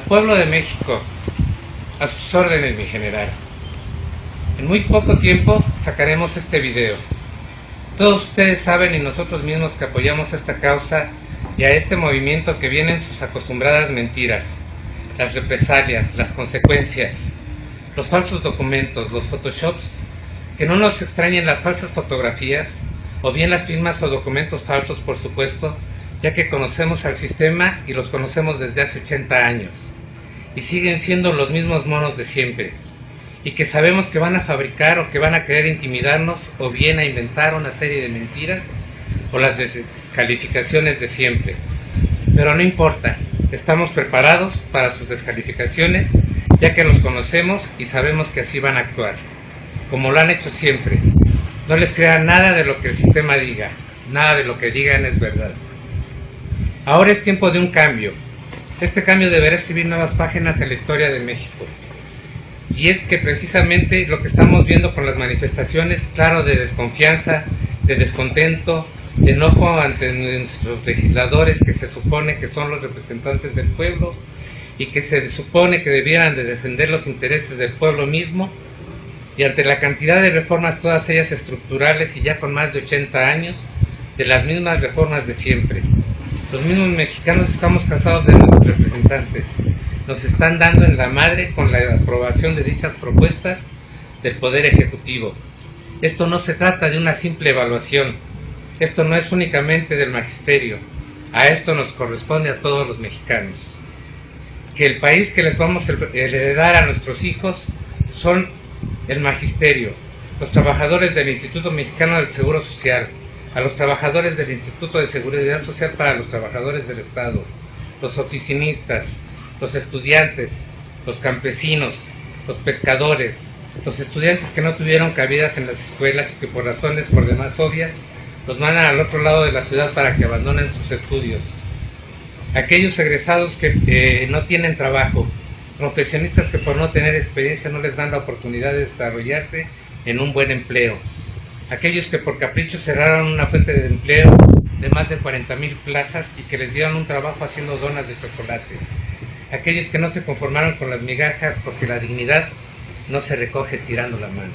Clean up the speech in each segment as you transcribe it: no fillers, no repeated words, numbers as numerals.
Pueblo de México, a sus órdenes, mi general. En muy poco tiempo sacaremos este video. Todos ustedes saben y nosotros mismos que apoyamos esta causa y a este movimiento que vienen sus acostumbradas mentiras, las represalias, las consecuencias, los falsos documentos, los photoshops, que no nos extrañen las falsas fotografías o bien las firmas o documentos falsos, por supuesto, ya que conocemos al sistema y los conocemos desde hace 80 años y siguen siendo los mismos monos de siempre, y que sabemos que van a fabricar o que van a querer intimidarnos o bien a inventar una serie de mentiras o las descalificaciones de siempre. Pero no importa, estamos preparados para sus descalificaciones, ya que los conocemos y sabemos que así van a actuar, como lo han hecho siempre. No les crean nada de lo que el sistema diga, nada de lo que digan es verdad. Ahora es tiempo de un cambio. Este cambio deberá escribir nuevas páginas en la historia de México. Y es que precisamente lo que estamos viendo con las manifestaciones, claro, de desconfianza, de descontento, de enojo ante nuestros legisladores que se supone que son los representantes del pueblo y que se supone que debieran de defender los intereses del pueblo mismo, y ante la cantidad de reformas, todas ellas estructurales y ya con más de 80 años, de las mismas reformas de siempre. Los mismos mexicanos estamos cansados de nuestros representantes. Nos están dando en la madre con la aprobación de dichas propuestas del Poder Ejecutivo. Esto no se trata de una simple evaluación. Esto no es únicamente del magisterio. A esto nos corresponde a todos los mexicanos. Que el país que les vamos a heredar a nuestros hijos son el magisterio, los trabajadores del Instituto Mexicano del Seguro Social, a los trabajadores del Instituto de Seguridad Social para los trabajadores del Estado, los oficinistas, los estudiantes, los campesinos, los pescadores, los estudiantes que no tuvieron cabidas en las escuelas y que por razones por demás obvias los mandan al otro lado de la ciudad para que abandonen sus estudios, aquellos egresados que no tienen trabajo, profesionistas que por no tener experiencia no les dan la oportunidad de desarrollarse en un buen empleo, aquellos que por capricho cerraron una fuente de empleo de más de 40,000 plazas y que les dieron un trabajo haciendo donas de chocolate, aquellos que no se conformaron con las migajas porque la dignidad no se recoge estirando la mano.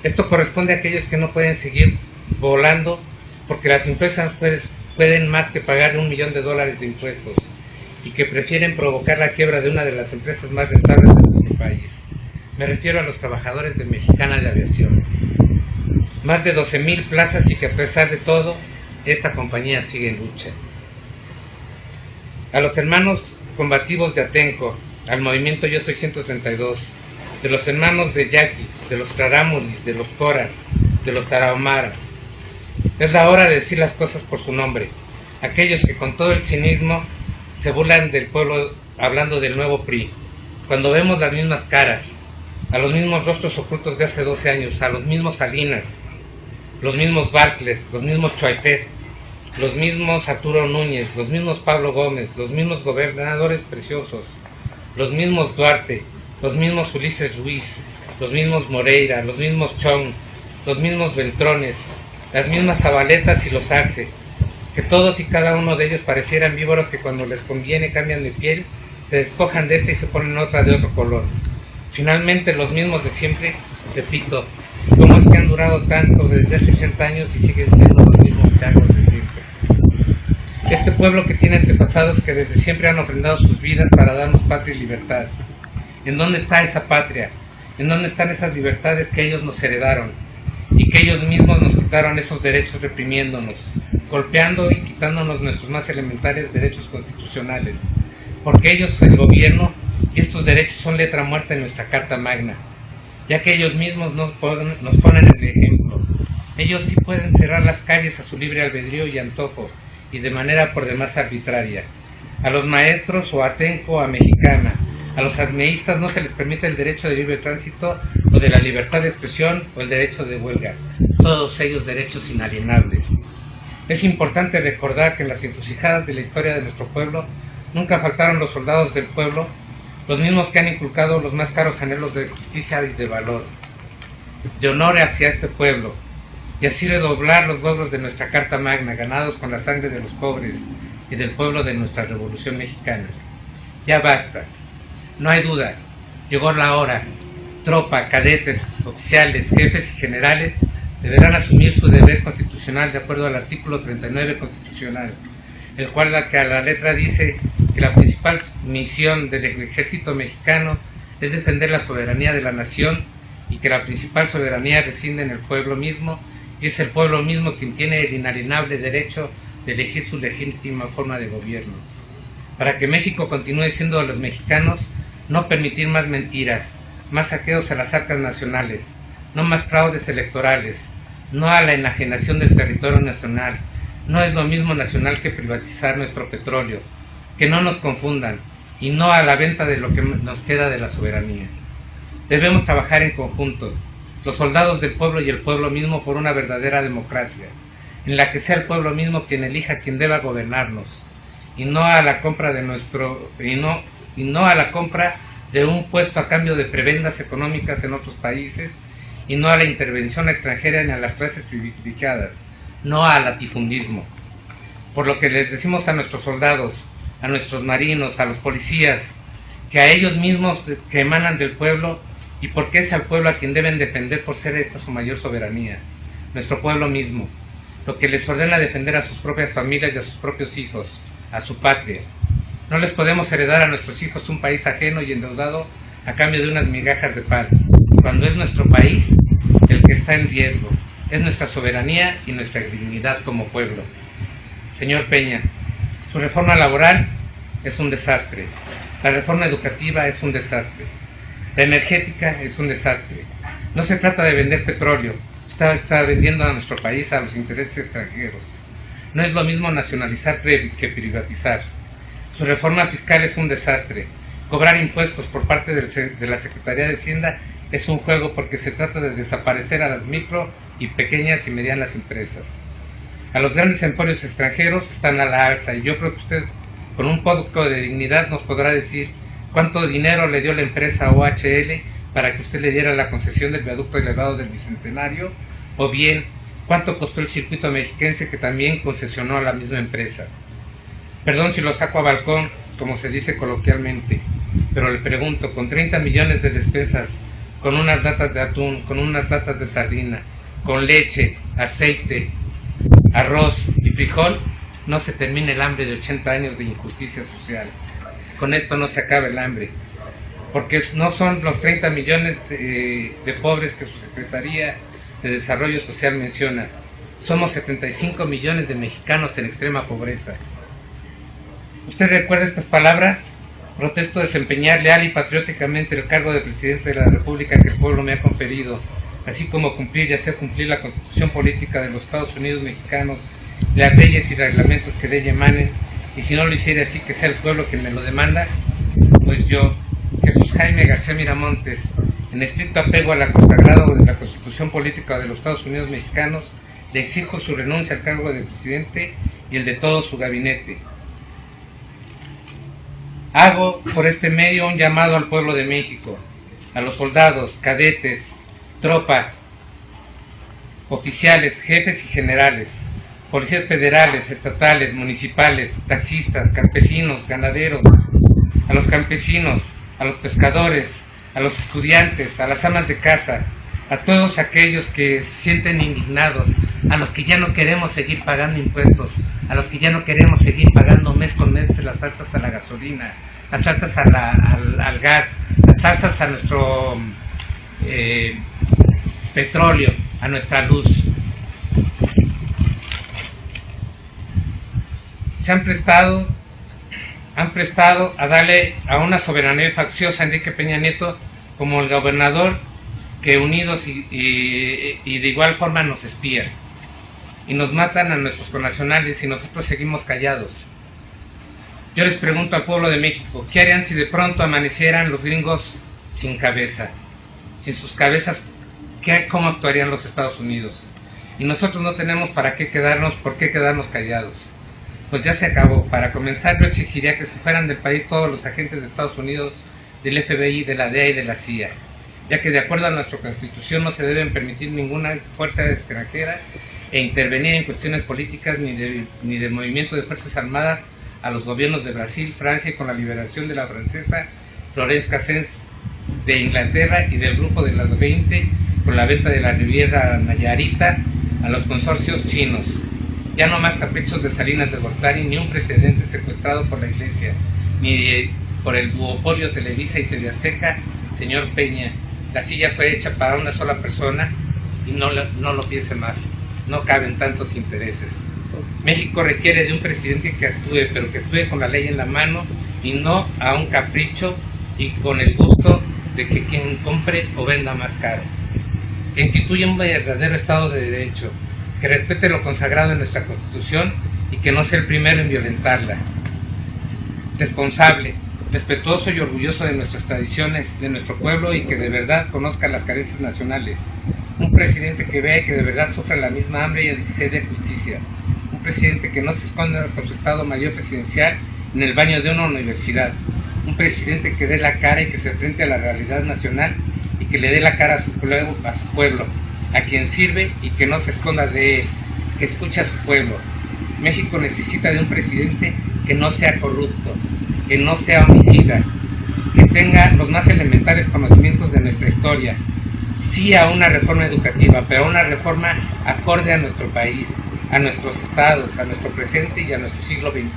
Esto corresponde a aquellos que no pueden seguir volando porque las empresas pueden más que pagar $1 millón de impuestos y que prefieren provocar la quiebra de una de las empresas más rentables de nuestro país. Me refiero a los trabajadores de Mexicana de Aviación. Más de 12,000 plazas y que a pesar de todo, esta compañía sigue en lucha. A los hermanos combativos de Atenco, al movimiento Yo Soy 132, de los hermanos de Yaquis, de los Taramuris, de los Coras, de los Tarahumaras. Es la hora de decir las cosas por su nombre. Aquellos que con todo el cinismo se burlan del pueblo hablando del nuevo PRI, cuando vemos las mismas caras, a los mismos rostros ocultos de hace 12 años, a los mismos Salinas, los mismos Bartlett, los mismos Choaifet, los mismos Arturo Núñez, los mismos Pablo Gómez, los mismos gobernadores preciosos, los mismos Duarte, los mismos Ulises Ruiz, los mismos Moreira, los mismos Chong, los mismos Beltrones, las mismas Zabaletas y los Arce, que todos y cada uno de ellos parecieran víboros que cuando les conviene cambian de piel, se despojan de esta y se ponen otra de otro color. Finalmente los mismos de siempre, repito, ¿cómo es que han durado tanto desde hace 80 años y siguen siendo los mismos changos de siempre? Este pueblo que tiene antepasados que desde siempre han ofrendado sus vidas para darnos patria y libertad. ¿En dónde está esa patria? ¿En dónde están esas libertades que ellos nos heredaron? Y que ellos mismos nos quitaron esos derechos reprimiéndonos, golpeando y quitándonos nuestros más elementales derechos constitucionales. Porque ellos, el gobierno, y estos derechos son letra muerta en nuestra Carta Magna, ya que ellos mismos nos ponen el ejemplo. Ellos sí pueden cerrar las calles a su libre albedrío y antojo, y de manera por demás arbitraria. A los maestros o a Atenco o a Mexicana, a los asmeístas no se les permite el derecho de libre tránsito o de la libertad de expresión o el derecho de huelga, todos ellos derechos inalienables. Es importante recordar que en las encrucijadas de la historia de nuestro pueblo nunca faltaron los soldados del pueblo, los mismos que han inculcado los más caros anhelos de justicia y de valor, de honor hacia este pueblo, y así redoblar los logros de nuestra Carta Magna, ganados con la sangre de los pobres y del pueblo de nuestra Revolución Mexicana. Ya basta. No hay duda. Llegó la hora. Tropa, cadetes, oficiales, jefes y generales deberán asumir su deber constitucional de acuerdo al artículo 39 constitucional, el cual a la letra dice que la principal misión del ejército mexicano es defender la soberanía de la nación y que la principal soberanía reside en el pueblo mismo, y es el pueblo mismo quien tiene el inalienable derecho de elegir su legítima forma de gobierno. Para que México continúe siendo de los mexicanos, no permitir más mentiras, más saqueos a las arcas nacionales, no más fraudes electorales, no a la enajenación del territorio nacional. No es lo mismo nacional que privatizar nuestro petróleo, que no nos confundan, y no a la venta de lo que nos queda de la soberanía. Debemos trabajar en conjunto, los soldados del pueblo y el pueblo mismo, por una verdadera democracia, en la que sea el pueblo mismo quien elija quien deba gobernarnos, y no a la compra de de un puesto a cambio de prebendas económicas en otros países, y no a la intervención extranjera ni a las clases privilegiadas, no al latifundismo. Por lo que les decimos a nuestros soldados, a nuestros marinos, a los policías, que a ellos mismos que emanan del pueblo, y porque es al pueblo a quien deben defender por ser esta su mayor soberanía, nuestro pueblo mismo, lo que les ordena defender a sus propias familias y a sus propios hijos, a su patria. No les podemos heredar a nuestros hijos un país ajeno y endeudado a cambio de unas migajas de pan, cuando es nuestro país el que está en riesgo, es nuestra soberanía y nuestra dignidad como pueblo. Señor Peña, su reforma laboral es un desastre, la reforma educativa es un desastre, la energética es un desastre. No se trata de vender petróleo, está vendiendo a nuestro país a los intereses extranjeros. No es lo mismo nacionalizar que privatizar. Su reforma fiscal es un desastre. Cobrar impuestos por parte de la Secretaría de Hacienda es un juego, porque se trata de desaparecer a las micro y pequeñas y medianas empresas. A los grandes emporios extranjeros están a la alza, y yo creo que usted, con un poco de dignidad, nos podrá decir cuánto dinero le dio la empresa OHL para que usted le diera la concesión del viaducto elevado del Bicentenario, o bien cuánto costó el circuito mexiquense, que también concesionó a la misma empresa. Perdón si lo saco a balcón, como se dice coloquialmente, pero le pregunto, con 30 millones de despensas, con unas latas de atún, con unas latas de sardina, con leche, aceite, arroz y frijol, no se termina el hambre de 80 años de injusticia social. Con esto no se acaba el hambre, porque no son los 30 millones de pobres que su Secretaría de Desarrollo Social menciona. Somos 75 millones de mexicanos en extrema pobreza. ¿Usted recuerda estas palabras? Protesto desempeñar leal y patrióticamente el cargo de presidente de la República que el pueblo me ha conferido, así como cumplir y hacer cumplir la Constitución Política de los Estados Unidos Mexicanos, las leyes y reglamentos que de ella emanen, y si no lo hiciera así, que sea el pueblo quien me lo demanda. Pues yo, Jesús Jaime García Miramontes, en estricto apego a la consagrado de la Constitución Política de los Estados Unidos Mexicanos, le exijo su renuncia al cargo de presidente y el de todo su gabinete. Hago por este medio un llamado al pueblo de México, a los soldados, cadetes, tropa, oficiales, jefes y generales, policías federales, estatales, municipales, taxistas, campesinos, ganaderos, a los campesinos, a los pescadores, a los estudiantes, a las amas de casa, a todos aquellos que se sienten indignados, a los que ya no queremos seguir pagando impuestos, a los que ya no queremos seguir pagando mes con mes las alzas a la gasolina, las alzas al gas, las alzas a nuestro petróleo, a nuestra luz. Han prestado a darle a una soberanía facciosa a Enrique Peña Nieto como el gobernador, que unidos y de igual forma nos espían y nos matan a nuestros connacionales, y nosotros seguimos callados. Yo les pregunto al pueblo de México, ¿qué harían si de pronto amanecieran los gringos sin cabeza? Sin sus cabezas, ¿cómo actuarían los Estados Unidos? Y nosotros no tenemos por qué quedarnos callados. Pues ya se acabó. Para comenzar, yo exigiría que se fueran del país todos los agentes de Estados Unidos, del FBI, de la DEA y de la CIA, ya que de acuerdo a nuestra Constitución no se deben permitir ninguna fuerza extranjera e intervenir en cuestiones políticas ni de movimiento de fuerzas armadas a los gobiernos de Brasil, Francia y con la liberación de la francesa Florence Cassens, de Inglaterra y del grupo de las 20 con la venta de la Riviera Nayarita a los consorcios chinos. Ya no más caprichos de Salinas de Gortari, ni un presidente secuestrado por la Iglesia, ni por el duopolio Televisa y TV Azteca. Señor Peña, la silla fue hecha para una sola persona y no lo piense más, no caben tantos intereses. México requiere de un presidente que actúe, pero que actúe con la ley en la mano y no a un capricho y con el gusto de que quien compre o venda más caro. Que instituya un verdadero Estado de Derecho, que respete lo consagrado en nuestra Constitución y que no sea el primero en violentarla. Responsable, respetuoso y orgulloso de nuestras tradiciones, de nuestro pueblo y que de verdad conozca las carencias nacionales. Un presidente que vea y que de verdad sufra la misma hambre y se dé justicia. Un presidente que no se esconda con su Estado Mayor Presidencial en el baño de una universidad. Un presidente que dé la cara y que se enfrente a la realidad nacional y que le dé la cara a su pueblo, a quien sirve y que no se esconda de él, que escuche a su pueblo. México necesita de un presidente que no sea corrupto, que no sea homicida, que tenga los más elementales conocimientos de nuestra historia. Sí a una reforma educativa, pero a una reforma acorde a nuestro país, a nuestros estados, a nuestro presente y a nuestro siglo XXI.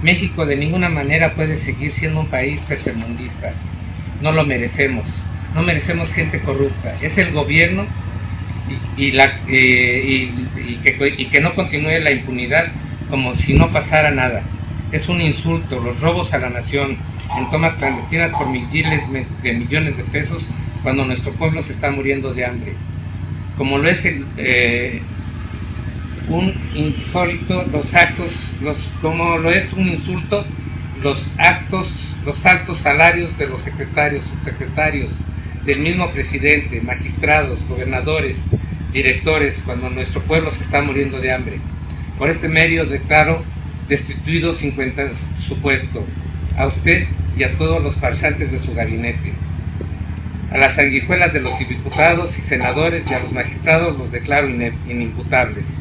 México de ninguna manera puede seguir siendo un país tercermundista. No lo merecemos. No merecemos gente corrupta. Es el gobierno y que no continúe la impunidad como si no pasara nada. Es un insulto los robos a la nación en tomas clandestinas por miles de millones de pesos cuando nuestro pueblo se está muriendo de hambre. Como lo es un insólito como lo es un insulto los altos salarios de los secretarios, subsecretarios, del mismo presidente, magistrados, gobernadores, directores, cuando nuestro pueblo se está muriendo de hambre. Por este medio declaro destituido 50 su puesto, a usted y a todos los farsantes de su gabinete. A las sanguijuelas de los diputados y senadores y a los magistrados los declaro inimputables.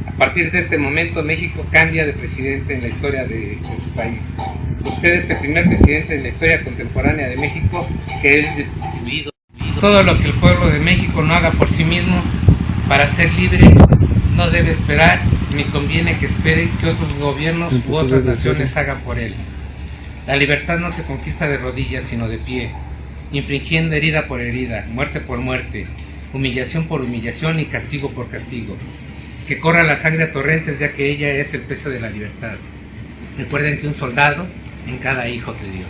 A partir de este momento México cambia de presidente en la historia de su país. Usted es el primer presidente en la historia contemporánea de México que es destituido. Todo lo que el pueblo de México no haga por sí mismo para ser libre no debe esperar ni conviene que espere que otros gobiernos u otras naciones hagan por él. La libertad no se conquista de rodillas sino de pie, infringiendo herida por herida, muerte por muerte, humillación por humillación y castigo por castigo. Que corra la sangre a torrentes, ya que ella es el precio de la libertad. Recuerden que un soldado en cada hijo te dio.